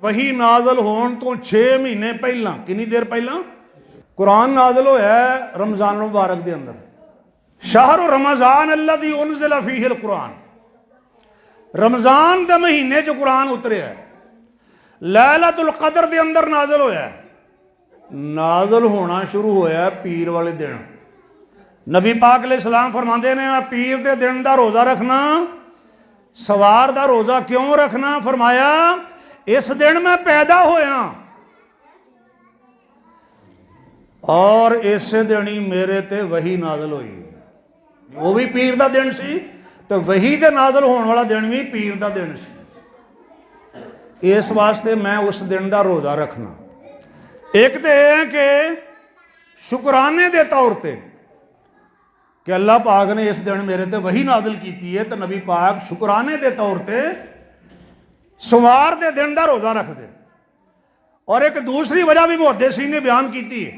वही नाजल होने तो 6 महीने पहला, कितनी देर पहला कुरान नाजल होया रमजान मुबारक के अंदर। शाहरु रमजान अल्लज़ी उनज़िला फ़ीहिल कुरान, रमजान के महीने च कुरान उतरिया है। लैलतुल कदर के अंदर नाजल होया, नाजल होना शुरू होया पीर वाले दिन। नबी पाक अलैहिस्सलाम फरमाते ने मैं पीर के दिन का रोज़ा रखना, सवार का रोज़ा क्यों रखना? फरमाया इस दिन मैं पैदा होया और इस दिन ही मेरे ते वही नाजल हुई। वो भी पीर का दिन सी तो वही ते नाजल होने वाला दिन भी पीर का दिन सी। इस वास्ते मैं उस दिन का रोज़ा रखना। एक तो यह है कि शुकराने के तौर पर कि अल्लाह पाक ने इस दिन मेरे ते वही नाजिल की है, तो नबी पाक शुकराने के तौर पर सोमवार के दिन का रोज़ा रखते। और एक दूसरी वजह भी मुहद्दिसीन ने बयान की है,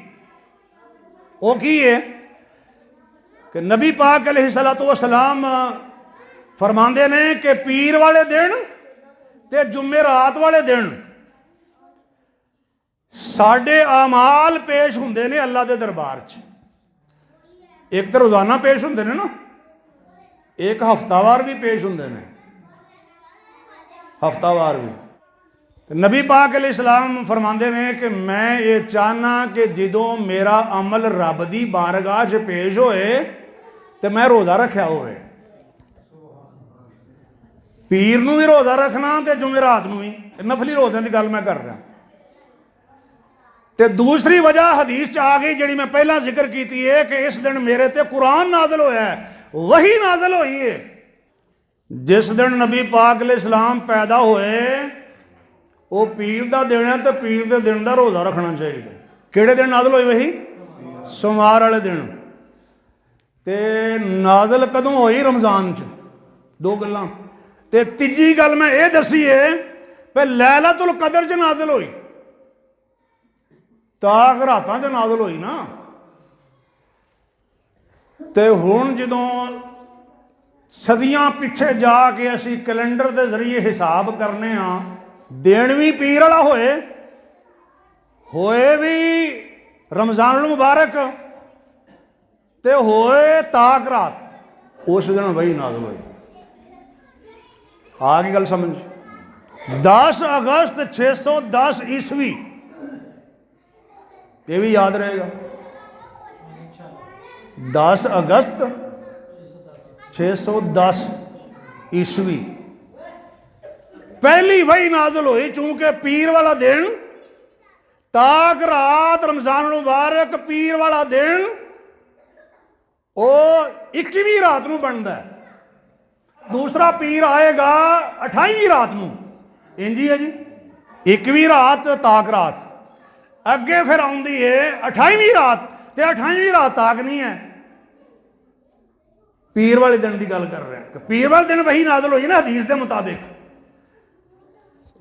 वो की है कि नबी पाक अलैहिस्सलातु वस्सलाम फरमाते ने कि पीर वाले दिन ते जुमेरात वाले दिन साडे आमाल पेश हुंदे ने अल्लाह के दरबार च। एक तो रोज़ाना पेश होंगे ने ना, एक हफ्तावार भी पेश होंगे ने, हफ्तावार भी। नबी पाक अलैहिस्सलाम फरमाते ने कि मैं ये चाहना कि जदों मेरा अमल रब की बारगाह च पेश होए तो मैं रोज़ा रखा होए। पीर नूं भी रोज़ा रखना तो जुमेरात नूं भी, नफली रोज़े की गल मैं कर रहा। तो दूसरी वजह हदीस च आ गई जिहड़ी मैं पहला जिक्र की है कि इस दिन मेरे ते कुरान नाजल होया है, वही नाजल हुई है जिस दिन नबी पाक अलैहिस्सलाम पैदा होए। वो पीर का दिन है तो पीर के दिन का रोज़ा रखना चाहिए। किहड़े दिन नाजल होई? वही सोमवार वाले दिन। ते नाजल कदों होई? रमजान च। दो गल्लां। ते तीजी गल मैं ये दसी है कि लैलतुल कदर च नाजल होई, ताक रातां च नाजल होई ना। तो हुण जदों सदियां पिछे जाके असी कैलेंडर के जरिए हिसाब करने हाँ, दिन भी पीर वाला होए भी रमजान मुबारक ते होए ताक रात, उस दिन वही नाजल हुई। आ गई गल समझ? 10 अगस्त 610 ईस्वी, ये भी याद रहेगा। 10 अगस्त 610 ईस्वी पहली वही नाजल हुई। चूंकि पीर वाला दिन ताक रात, रमजान मुबारक पीर वाला दिन वो 21वीं रात को बनता है। दूसरा पीर आएगा 28वीं रात को। इंजी है जी, 21वीं रात ताक रात, अगे फिर आती है 28वीं रात, तो 28वीं रात ताक नहीं है, पीर वाले दिन की गल कर रहे हैं। पीर वाले दिन वही नाजल हुई ना हदीस के मुताबिक।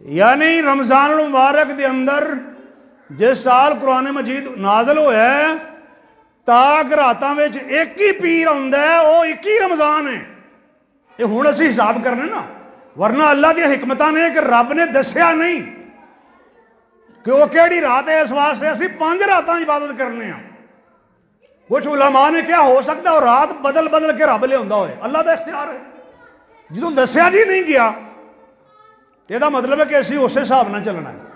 यानी रमजान मुबारक के अंदर जिस साल कुरान मजीद नाजल होया है, ताक रातां विच एक ही पीर आउंदा है, वो 21 रमजान है। ये हुण असीं हिसाब करने ना, वरना अल्लाह दी हिकमतां ने कि रब ने दस्या नहीं कि वो केड़ी रात है। इस वास्ते असीं 5 रातां इबादत करने हैं। कुछ उलमा ने क्या हो सकता है रात बदल बदल के रब लिया होए, अल्लाह का इख्तियार है। जो दसिया जी नहीं गया, यदा मतलब है कि असी उस हिसाब न चलना है।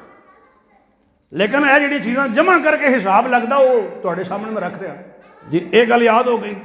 लेकिन यह जी चीज़ां जमा करके हिसाब लगता वो तुहाडे सामने मैं रख रहा जी। ये गल याद हो गई।